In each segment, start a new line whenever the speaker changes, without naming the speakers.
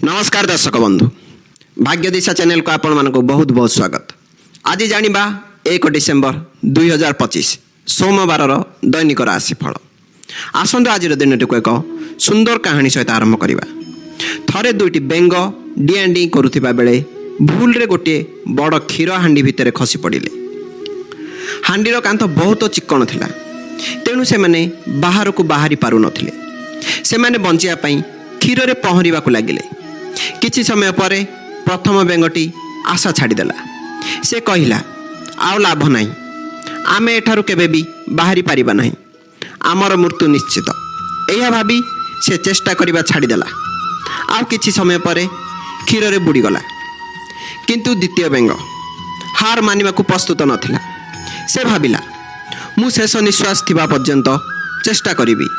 नमस्कार दर्शक बंधु, भाग्य दिशा चैनल को आपण मानक बहुत बहुत स्वागत। आज जानिबा 1 डिसेम्बर 2025 सोमवार दैनिक राशिफल। आसंतु आज दिन टी एक सुंदर कहानी सहित आरंभ करवा। थरे दुईटी बेंग डिआं डी करुथिबा बेले भूल रे गोटे बड़ क्षीर हांडी भितर खसी पड़िले। हांडीर कांथ बहुत चिक्कण थिला, तेणु से माने बाहर को बाहरी पारु नथिले। से माने बंचिया पई क्षीर रे पहरिबा लागिले। किछि समय परे प्रथम बेंगटी आशा छाड़ीदेला। से कहिला, आउ लाभ नाही, आमे एठारु केबे भी बाहरी पारिबा नाही, आमर मृत्यु निश्चित। एहा भाबी से चेष्टा करिबा छाड़ीदेला। आउ किछि समय परे क्षीर रे बुड़ीगला। किंतु द्वितीय बेंग हार मानिबाकू प्रस्तुत नथिला। से भाबिला, मु शेष निश्वास थिबा पर्यंत चेष्टा करिबी।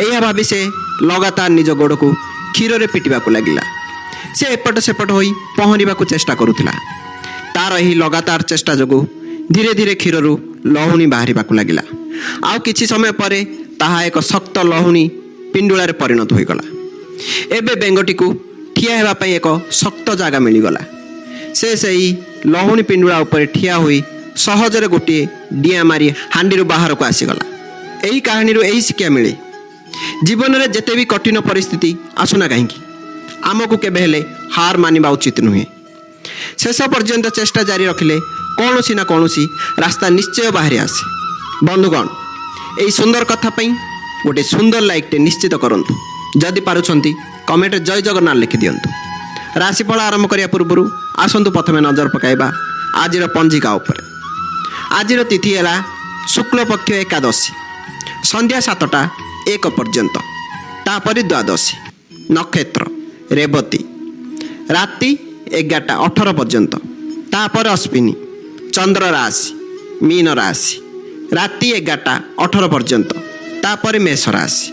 एहा भाबी से लगातार निज गोड़ को क्षीर रे पिटिबाकू लागिला। से एपट सेपट होई पहरिबाकू चेष्टा करुथिला। तार एही लगातार चेष्टा जोगु धीरे धीरे क्षीररू लहुणी बाहरिबाकू लागिला। आउ किछि समय परे ताहा एक शक्त लहुणी पिंडुलारे परिणत होईगला। एबे बेंगटी को ठिया हेबा पई एक शक्त जागा मिलिगला। से सेही लहुणी पिंडुला उपरे ठिया होई सहजरे गोटे डिया मारी हांडीरू बाहर को आसीगला। एही कहानीरू एही शिक्षा मिले, जीवन में जेते भी कठिन परिस्थिति आसुना कहीं आमको केबे हेले हार मानिबा उचित नुहे। शेष पर्यंत चेष्टा जारी रखिले कौनसी ना कौनसी रास्ता निश्चय बाहरी आसे। बंधुगण, यही सुंदर कथा पई गोटे सुंदर लाइकटे निश्चित करंतु। जदि पारुछंती कमेंट जय जगन्नाथ लिखि दियंतु। राशिफल आरंभ करिया पूर्व आसंतु प्रथमे नजर पकाइबा आजिर पंजिका उपरे। आजिर तिथि हैला शुक्ल पक्ष एकादशी, संध्या 7टा 1 पर्यंत, तापरे द्वादशी, नक्षत्र रेवती, राति 11टा 18 पर्यंत, तापर अश्विनी, चंद्र राशि मीन राशि, राति 11टा 18 पर्यंत, तापर मेष राशि।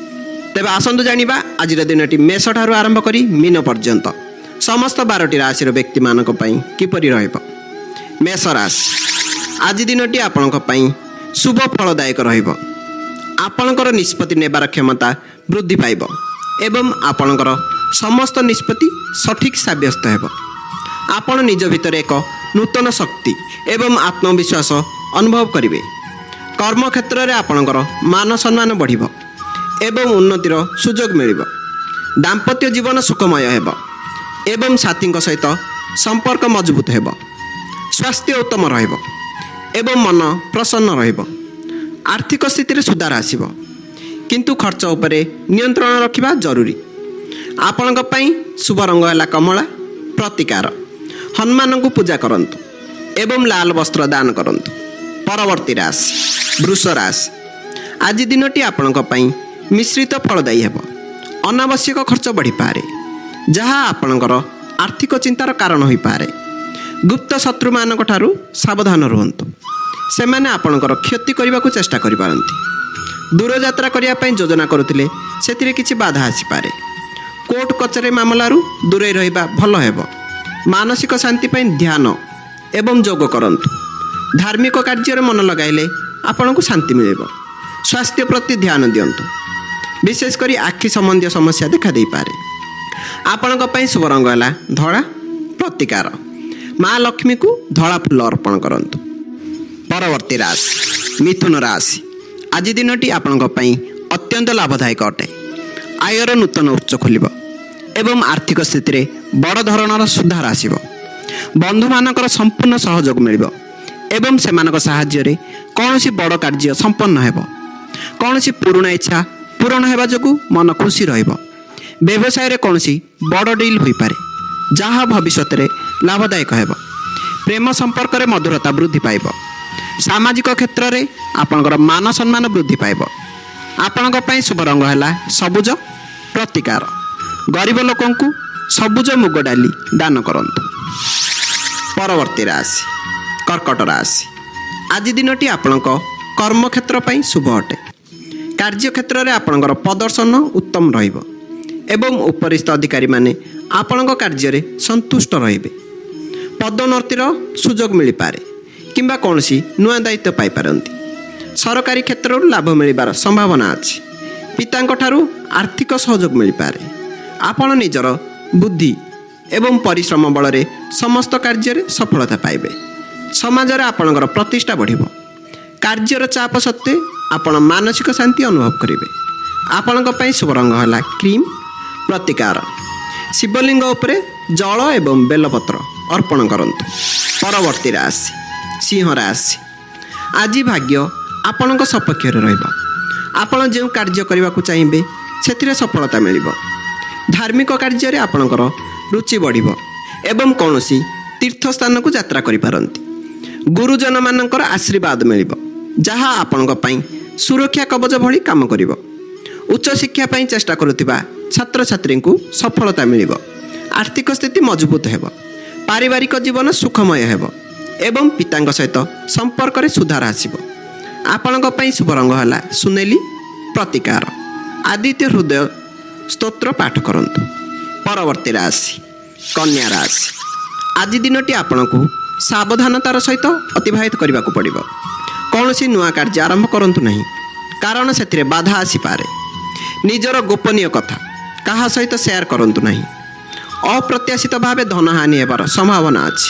तेबे आसंतु जानिबा आजिर दिनटी मेष ठारू आरंभ करी मीन पर्यंत समस्त 12टी राशिर व्यक्ति मानक पई किपरि रहइबो। मेष राशि, आज दिनटी आपनक पई शुभ फलदायक रहिबो। आपणकर निष्पत्ति नेबार क्षमता वृद्धि पाइब एवं आपणकर समस्त निष्पत्ति सठिक साब्यस्त हेब। आपण निज भितर एक नूतन शक्ति एवं आत्मविश्वास अनुभव करिवे। कर्म क्षेत्र में आपणकर मान सम्मान बढ़िब एवं उन्नतिर सुजोग मिलिब। दाम्पत्य जीवन सुखमय हेब एवं साथी सहित संपर्क मजबूत हेब। स्वास्थ्य उत्तम रहिब एवं मन प्रसन्न रहिब। आर्थिक स्थिति सुधार आसिब, किंतु खर्च उपरे नियंत्रण रखिबा जरूरी। आपणक पई शुभ रंग है कमला। प्रतिकार, हनुमान को पूजा करंतु एवं लाल वस्त्र दान करंतु। परवर्ती राशि वृष राशि, आज दिनटी आपणक पई मिश्रित फलदायी हेब। अनावश्यक खर्च बढ़ी पारे, जहाँ आपणकर आर्थिक चिंतार कारण होई पारे। गुप्त शत्रु मानक ठारू सावधान रुहंतु, सेमाने आपणकर क्षति करने को चेष्टा करि पारंती। दूर यात्रा करिया पई योजना करुथिले सेतिरे किछि बाधा आसी पारे। कोर्ट कचेरी मामलारू दूरे रहिबा भल हेब। मानसिक शांति पई ध्यान एवं योग करंतु। धार्मिक कार्य मन लगाइले आपनको शांति मिलेब। स्वास्थ्य प्रति ध्यान दियंतु, विशेष करी आखि संबंधी समस्या देखा दे पारे। आपणक पई शुभ रंग है धड़ा। प्रतिकार, माँ लक्ष्मी को धड़ा फूल अर्पण करंतु। परवर्ती राशि मिथुन राशि, आज दिनटी आपणक पई अत्यंत लाभदायक अटे। आयर नूतन उच्च खोलिब एवं आर्थिक स्थिति रे बड़ धरणर सुधार आसिब। बंधु मानकर संपूर्ण सहयोग मिलिब एवं सेमानक सहाय्य रे कौनसी बड़ कार्य संपन्न हेब। कौनसी पुराना इच्छा पूरण हेबा जोगु मन खुशी रहिब। व्यवसाय रे कौनसी बड़ डील होई पारे, जहाँ भविष्य रे लाभदायक हेब। प्रेम संपर्क रे मधुरता वृद्धि पाइब। सामाजिक क्षेत्र में आपणकर मान सम्मान वृद्धि पाइब। आपणक पई शुभ रंग है सबुज। प्रतिकार, गरीब लोकों को सबुज मुग डाली दान करंतु। परवर्ती राशि कर्कट राशि, आज दिनटी आपणक कर्म क्षेत्र पई शुभ अटे। कार्य क्षेत्र में आपणकर प्रदर्शन उत्तम रहिब एवं उपरिस्थ अधिकारी माने आपणक कार्य रे संतुष्ट रहिबे। पदोन्नतिर सुजोग मिल पारे किंबा कौनसी नुआ दायित्व पाई पारंती। सरकारी क्षेत्र लाभ मिलबार संभावना अछि। पितांक ठारू आर्थिक सहयोग मिल पारे। आपण निजर ବୁଦ୍ଧି ଏବଂ ପରିଶ୍ରମ ବଳରେ ସମସ୍ତ କାର୍ଯ୍ୟରେ ସଫଳତା ପାଇବେ। ସମାଜରେ ଆପଣଙ୍କର ପ୍ରତିଷ୍ଠା ବଢ଼ିବ। କାର୍ଯ୍ୟର ଚାପ ସତ୍ତ୍ୱେ ଆପଣ ମାନସିକ ଶାନ୍ତି ଅନୁଭବ କରିବେ। ଆପଣଙ୍କ ପାଇଁ ଶୁଭ ରଙ୍ଗ ହେଲା କ୍ରିମ୍। ପ୍ରତିକାର ଶିବଲିଙ୍ଗ ଉପରେ ଜଳ ଏବଂ ବେଲପତ୍ର ଅର୍ପଣ କରନ୍ତୁ। ପରବର୍ତ୍ତୀ ରାଶି ସିଂହ ରାଶି। ଆଜି ଭାଗ୍ୟ ଆପଣଙ୍କ ସପକ୍ଷରେ ରହିବ। ଆପଣ ଯେଉଁ କାର୍ଯ୍ୟ କରିବାକୁ ଚାହିଁବେ ସେଥିରେ ସଫଳତା ମିଳିବ। ଧାର୍ମିକ କାର୍ଯ୍ୟରେ ଆପଣଙ୍କର ରୁଚି ବଢ଼ିବ ଏବଂ କୌଣସି ତୀର୍ଥସ୍ଥାନକୁ ଯାତ୍ରା କରିପାରନ୍ତି। ଗୁରୁଜନମାନଙ୍କର ଆଶୀର୍ବାଦ ମିଳିବ, ଯାହା ଆପଣଙ୍କ ପାଇଁ ସୁରକ୍ଷା କବଚ ଭଳି କାମ କରିବ। ଉଚ୍ଚଶିକ୍ଷା ପାଇଁ ଚେଷ୍ଟା କରୁଥିବା ଛାତ୍ରଛାତ୍ରୀଙ୍କୁ ସଫଳତା ମିଳିବ। ଆର୍ଥିକ ସ୍ଥିତି ମଜବୁତ ହେବ। ପାରିବାରିକ ଜୀବନ ସୁଖମୟ ହେବ ଏବଂ ପିତାଙ୍କ ସହିତ ସମ୍ପର୍କରେ ସୁଧାର ଆସିବ। ଆପଣଙ୍କ ପାଇଁ ଶୁଭ ରଙ୍ଗ ହେଲା ସୁନେଲି। ପ୍ରତିକାର ଆଦିତ୍ୟ ହୃଦୟ ସ୍ତୋତ୍ର ପାଠ କରନ୍ତୁ। ପରବର୍ତ୍ତୀ ରାଶି କନ୍ୟା ରାଶି। ଆଜି ଦିନଟି ଆପଣଙ୍କୁ ସାବଧାନତାର ସହିତ ଅତିବାହିତ କରିବାକୁ ପଡ଼ିବ। କୌଣସି ନୂଆ କାର୍ଯ୍ୟ ଆରମ୍ଭ କରନ୍ତୁ ନାହିଁ, କାରଣ ସେଥିରେ ବାଧା ଆସିପାରେ। ନିଜର ଗୋପନୀୟ କଥା କାହା ସହିତ ସେୟାର କରନ୍ତୁ ନାହିଁ। ଅପ୍ରତ୍ୟାଶିତ ଭାବେ ଧନହାନି ହେବାର ସମ୍ଭାବନା ଅଛି।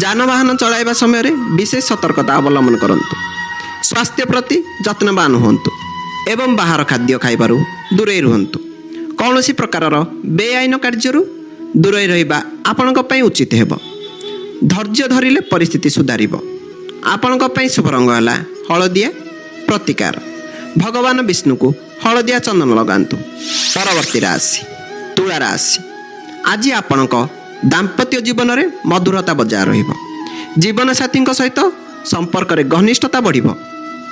ଯାନବାହନ ଚଳାଇବା ସମୟରେ ବିଶେଷ ସତର୍କତା ଅବଲମ୍ବନ କରନ୍ତୁ। ସ୍ୱାସ୍ଥ୍ୟ ପ୍ରତି ଯତ୍ନବାନ ହୁଅନ୍ତୁ ଏବଂ ବାହାର ଖାଦ୍ୟ ଖାଇବାରୁ ଦୂରେଇ ରୁହନ୍ତୁ। କୌଣସି ପ୍ରକାରର ବେଆଇନ କାର୍ଯ୍ୟରୁ ଦୂରେଇ ରହିବା ଆପଣଙ୍କ ପାଇଁ ଉଚିତ ହେବ। ଧୈର୍ଯ୍ୟ ଧରିଲେ ପରିସ୍ଥିତି ସୁଧାରିବ। ଆପଣଙ୍କ ପାଇଁ ଶୁଭ ରଙ୍ଗ ହେଲା ହଳଦିଆ। ପ୍ରତିକାର ଭଗବାନ ବିଷ୍ଣୁଙ୍କୁ ହଳଦିଆ ଚନ୍ଦନ ଲଗାନ୍ତୁ। ପରବର୍ତ୍ତୀ ରାଶି ତୁଳା ରାଶି। ଆଜି ଆପଣଙ୍କ ଦାମ୍ପତ୍ୟ ଜୀବନରେ ମଧୁରତା ବଜାୟ ରହିବ। ଜୀବନସାଥୀଙ୍କ ସହିତ ସମ୍ପର୍କରେ ଘନିଷ୍ଠତା ବଢ଼ିବ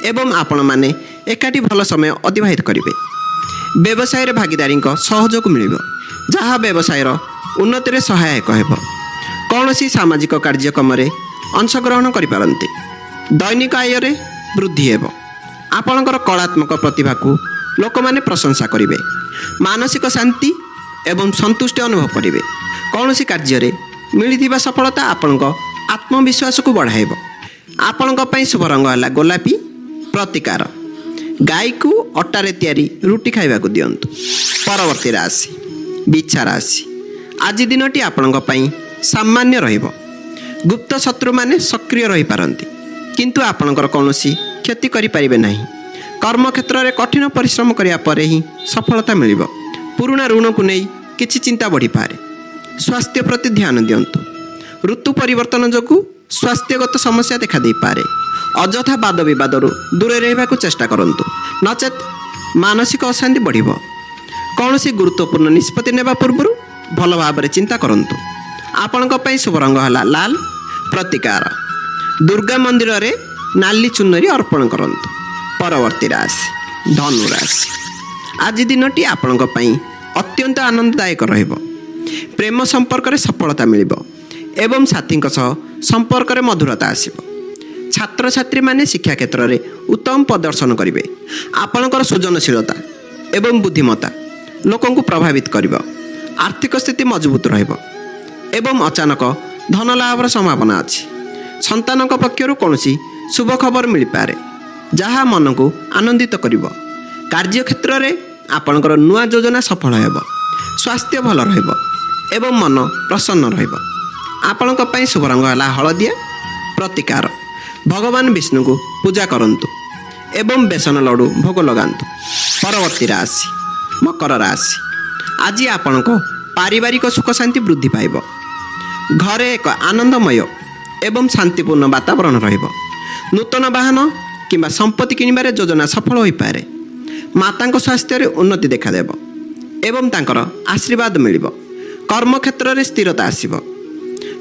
ଏବଂ ଆପଣମାନେ ଏକାଠି ଭଲ ସମୟ ଅତିବାହିତ କରିବେ। ବ୍ୟବସାୟରେ ଭାଗିଦାରୀଙ୍କ ସହଯୋଗ ମିଳିବ, ଯାହା ବ୍ୟବସାୟର ଉନ୍ନତିରେ ସହାୟକ ହେବ। କୌଣସି ସାମାଜିକ କାର୍ଯ୍ୟକ୍ରମରେ ଅଂଶଗ୍ରହଣ କରିପାରନ୍ତି। ଦୈନିକ ଆୟରେ ବୃଦ୍ଧି ହେବ। ଆପଣଙ୍କର କଳାତ୍ମକ ପ୍ରତିଭାକୁ ଲୋକମାନେ ପ୍ରଶଂସା କରିବେ। ମାନସିକ ଶାନ୍ତି ଏବଂ ସନ୍ତୁଷ୍ଟି ଅନୁଭବ କରିବେ। କୌଣସି କାର୍ଯ୍ୟରେ ମିଳିଥିବା ସଫଳତା ଆପଣଙ୍କ ଆତ୍ମବିଶ୍ୱାସକୁ ବଢ଼ାଇବ। ଆପଣଙ୍କ ପାଇଁ ଶୁଭ ରଙ୍ଗ ହେଲା ଗୋଲାପୀ। ପ୍ରତିକାର ଗାଈକୁ ଅଟାରେ ତିଆରି ରୁଟି ଖାଇବାକୁ ଦିଅନ୍ତୁ। ପରବର୍ତ୍ତୀ ରାଶି ବିଛା ରାଶି। ଆଜି ଦିନଟି ଆପଣଙ୍କ ପାଇଁ ସାମାନ୍ୟ ରହିବ। ଗୁପ୍ତ ଶତ୍ରୁମାନେ ସକ୍ରିୟ ରହିପାରନ୍ତି, କିନ୍ତୁ ଆପଣଙ୍କର କୌଣସି କ୍ଷତି କରିପାରିବେ ନାହିଁ। କର୍ମକ୍ଷେତ୍ରରେ କଠିନ ପରିଶ୍ରମ କରିବା ପରେ ହିଁ ସଫଳତା ମିଳିବ। ପୁରୁଣା ଋଣକୁ ନେଇ କିଛି ଚିନ୍ତା ବଢ଼ିପାରେ। ସ୍ୱାସ୍ଥ୍ୟ ପ୍ରତି ଧ୍ୟାନ ଦିଅନ୍ତୁ। ଋତୁ ପରିବର୍ତ୍ତନ ଯୋଗୁଁ ସ୍ୱାସ୍ଥ୍ୟଗତ ସମସ୍ୟା ଦେଖାଦେଇପାରେ। ଅଯଥା ବାଦ ବିବାଦରୁ ଦୂରେଇ ରହିବାକୁ ଚେଷ୍ଟା କରନ୍ତୁ, ନଚେତ୍ ମାନସିକ ଅଶାନ୍ତି ବଢ଼ିବ। କୌଣସି ଗୁରୁତ୍ୱପୂର୍ଣ୍ଣ ନିଷ୍ପତ୍ତି ନେବା ପୂର୍ବରୁ ଭଲ ଭାବରେ ଚିନ୍ତା କରନ୍ତୁ। ଆପଣଙ୍କ ପାଇଁ ଶୁଭ ରଙ୍ଗ ହେଲା ଲାଲ। ପ୍ରତିକାର ଦୁର୍ଗା ମନ୍ଦିରରେ ନାଲି ଚୁନରି ଅର୍ପଣ କରନ୍ତୁ। ପରବର୍ତ୍ତୀ ରାଶି ଧନୁ ରାଶି। ଆଜି ଦିନଟି ଆପଣଙ୍କ ପାଇଁ ଅତ୍ୟନ୍ତ ଆନନ୍ଦଦାୟକ ରହିବ। ପ୍ରେମ ସମ୍ପର୍କରେ ସଫଳତା ମିଳିବ ଏବଂ ସାଥୀଙ୍କ ସହ ସମ୍ପର୍କରେ ମଧୁରତା ଆସିବ। ଛାତ୍ରଛାତ୍ରୀମାନେ ଶିକ୍ଷା କ୍ଷେତ୍ରରେ ଉତ୍ତମ ପ୍ରଦର୍ଶନ କରିବେ। ଆପଣଙ୍କର ସୃଜନଶୀଳତା ଏବଂ ବୁଦ୍ଧିମତ୍ତା ଲୋକଙ୍କୁ ପ୍ରଭାବିତ କରିବ। ଆର୍ଥିକ ସ୍ଥିତି ମଜବୁତ ରହିବ ଏବଂ ଅଚାନକ ଧନ ଲାଭର ସମ୍ଭାବନା ଅଛି। ସନ୍ତାନଙ୍କ ପକ୍ଷରୁ କୌଣସି ଶୁଭ ଖବର ମିଳିପାରେ, ଯାହା ମନକୁ ଆନନ୍ଦିତ କରିବ। କାର୍ଯ୍ୟକ୍ଷେତ୍ରରେ ଆପଣଙ୍କର ନୂଆ ଯୋଜନା ସଫଳ ହେବ। ସ୍ୱାସ୍ଥ୍ୟ ଭଲ ରହିବ ଏବଂ ମନ ପ୍ରସନ୍ନ ରହିବ। ଆପଣଙ୍କ ପାଇଁ ଶୁଭ ରଙ୍ଗ ହେଲା ହଳଦିଆ। ପ୍ରତିକାର ଭଗବାନ ବିଷ୍ଣୁଙ୍କୁ ପୂଜା କରନ୍ତୁ ଏବଂ ବେସନ ଲଡ଼ୁ ଭୋଗ ଲଗାନ୍ତୁ। ପରବର୍ତ୍ତୀ ରାଶି ମକର ରାଶି। ଆଜି ଆପଣଙ୍କ ପାରିବାରିକ ସୁଖ ଶାନ୍ତି ବୃଦ୍ଧି ପାଇବ। ଘରେ ଏକ ଆନନ୍ଦମୟ ଏବଂ ଶାନ୍ତିପୂର୍ଣ୍ଣ ବାତାବରଣ ରହିବ। ନୂତନ ବାହନ କିମ୍ବା ସମ୍ପତ୍ତି କିଣିବାରେ ଯୋଜନା ସଫଳ ହୋଇପାରେ। ମାତାଙ୍କ ସ୍ୱାସ୍ଥ୍ୟରେ ଉନ୍ନତି ଦେଖାଦେବ ଏବଂ ତାଙ୍କର ଆଶୀର୍ବାଦ ମିଳିବ। କର୍ମକ୍ଷେତ୍ରରେ ସ୍ଥିରତା ଆସିବ।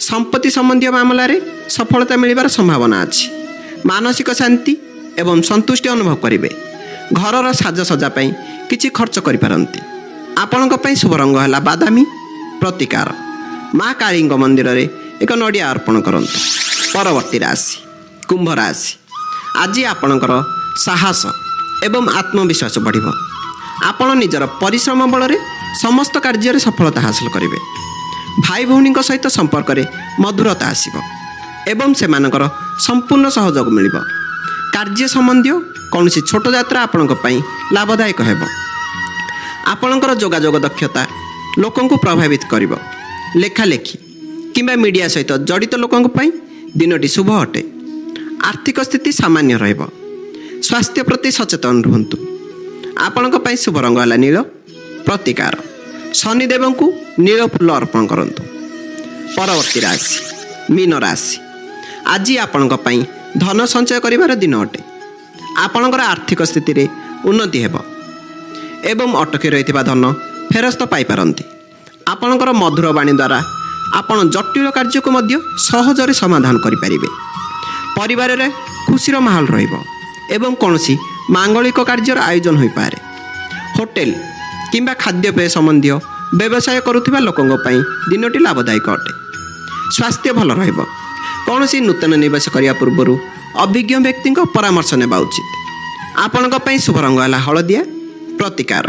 ସମ୍ପତ୍ତି ସମ୍ବନ୍ଧୀୟ ମାମଲାରେ ସଫଳତା ମିଳିବାର ସମ୍ଭାବନା ଅଛି। ମାନସିକ ଶାନ୍ତି ଏବଂ ସନ୍ତୁଷ୍ଟି ଅନୁଭବ କରିବେ। ଘରର ସାଜସଜ୍ଜା ପାଇଁ କିଛି ଖର୍ଚ୍ଚ କରିପାରନ୍ତି। ଆପଣଙ୍କ ପାଇଁ ଶୁଭ ରଙ୍ଗ ହେଲା ବାଦାମୀ। ପ୍ରତିକାର ମା କାଳୀଙ୍କ ମନ୍ଦିରରେ ଏକ ନଡ଼ିଆ ଅର୍ପଣ କରନ୍ତୁ। ପରବର୍ତ୍ତୀ ରାଶି କୁମ୍ଭ ରାଶି। ଆଜି ଆପଣଙ୍କର ସାହସ ଏବଂ ଆତ୍ମବିଶ୍ୱାସ ବଢ଼ିବ। ଆପଣ ନିଜର ପରିଶ୍ରମ ବଳରେ ସମସ୍ତ କାର୍ଯ୍ୟରେ ସଫଳତା ହାସଲ କରିବେ। ଭାଇ ଭଉଣୀଙ୍କ ସହିତ ସମ୍ପର୍କରେ ମଧୁରତା ଆସିବ ଏବଂ ସେମାନଙ୍କର ସମ୍ପୂର୍ଣ୍ଣ ସହଯୋଗ ମିଳିବ। କାର୍ଯ୍ୟ ସମ୍ବନ୍ଧୀୟ କୌଣସି ଛୋଟ ଯାତ୍ରା ଆପଣଙ୍କ ପାଇଁ ଲାଭଦାୟକ ହେବ। ଆପଣଙ୍କର ଯୋଗାଯୋଗ ଦକ୍ଷତା ଲୋକଙ୍କୁ ପ୍ରଭାବିତ କରିବ। ଲେଖାଲେଖି କିମ୍ବା ମିଡ଼ିଆ ସହିତ ଜଡ଼ିତ ଲୋକଙ୍କ ପାଇଁ ଦିନଟି ଶୁଭ ଅଟେ। ଆର୍ଥିକ ସ୍ଥିତି ସାମାନ୍ୟ ରହିବ। ସ୍ୱାସ୍ଥ୍ୟ ପ୍ରତି ସଚେତନ ରୁହନ୍ତୁ। ଆପଣଙ୍କ ପାଇଁ ଶୁଭ ରଙ୍ଗ ହେଲା ନୀଳ। ପ୍ରତିକାର ଶନିଦେବଙ୍କୁ ନୀଳ ଫୁଲ ଅର୍ପଣ କରନ୍ତୁ। ପରବର୍ତ୍ତୀ ରାଶି ମୀନ ରାଶି। ଆଜି ଆପଣଙ୍କ ପାଇଁ ଧନ ସଞ୍ଚୟ କରିବାର ଦିନ ଅଟେ। ଆପଣଙ୍କର ଆର୍ଥିକ ସ୍ଥିତିରେ ଉନ୍ନତି ହେବ ଏବଂ ଅଟକି ରହିଥିବା ଧନ ଫେରସ୍ତ ପାଇପାରନ୍ତି। ଆପଣଙ୍କର ମଧୁର ବାଣୀ ଦ୍ୱାରା ଆପଣ ଜଟିଳ କାର୍ଯ୍ୟକୁ ମଧ୍ୟ ସହଜରେ ସମାଧାନ କରିପାରିବେ। ପରିବାରରେ ଖୁସିର ମାହୋଲ ରହିବ ଏବଂ କୌଣସି ମାଙ୍ଗଳିକ କାର୍ଯ୍ୟର ଆୟୋଜନ ହୋଇପାରେ। ହୋଟେଲ କିମ୍ବା ଖାଦ୍ୟପେୟ ସମ୍ବନ୍ଧୀୟ ବ୍ୟବସାୟ କରୁଥିବା ଲୋକଙ୍କ ପାଇଁ ଦିନଟି ଲାଭଦାୟକ ଅଟେ। ସ୍ୱାସ୍ଥ୍ୟ ଭଲ ରହିବ। କୌଣସି ନୂତନ ନିବେଶ କରିବା ପୂର୍ବରୁ ଅଭିଜ୍ଞ ବ୍ୟକ୍ତିଙ୍କ ପରାମର୍ଶ ନେବା ଉଚିତ। ଆପଣଙ୍କ ପାଇଁ ଶୁଭ ରଙ୍ଗ ହେଲା ହଳଦିଆ। ପ୍ରତିକାର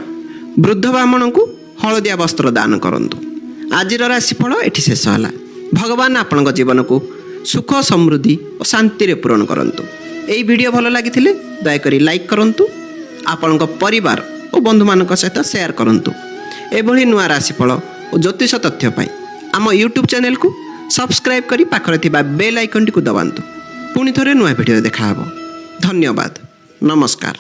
ବୃଦ୍ଧ ବ୍ରାହ୍ମଣଙ୍କୁ ହଳଦିଆ ବସ୍ତ୍ର ଦାନ କରନ୍ତୁ। ଆଜିର ରାଶିଫଳ ଏଠି ଶେଷ ହେଲା। ଭଗବାନ ଆପଣଙ୍କ ଜୀବନକୁ ସୁଖ ସମୃଦ୍ଧି ଓ ଶାନ୍ତିରେ ପୂରଣ କରନ୍ତୁ। ଏହି ଭିଡ଼ିଓ ଭଲ ଲାଗିଥିଲେ ଦୟାକରି ଲାଇକ୍ କରନ୍ତୁ। ଆପଣଙ୍କ ପରିବାର ଓ ବନ୍ଧୁମାନଙ୍କ ସହିତ ସେୟାର କରନ୍ତୁ। ଏଭଳି ନୂଆ ରାଶିଫଳ ଓ ଜ୍ୟୋତିଷ ତଥ୍ୟ ପାଇଁ ଆମ ୟୁଟ୍ୟୁବ୍ ଚ୍ୟାନେଲକୁ ସବସ୍କ୍ରାଇବ୍ କରି ପାଖରେ ଥିବା ବେଲ୍ ଆଇକନ୍ଟିକୁ ଦବାନ୍ତୁ। ପୁଣି ଥରେ ନୂଆ ଭିଡ଼ିଓରେ ଦେଖାହେବ। ଧନ୍ୟବାଦ। ନମସ୍କାର।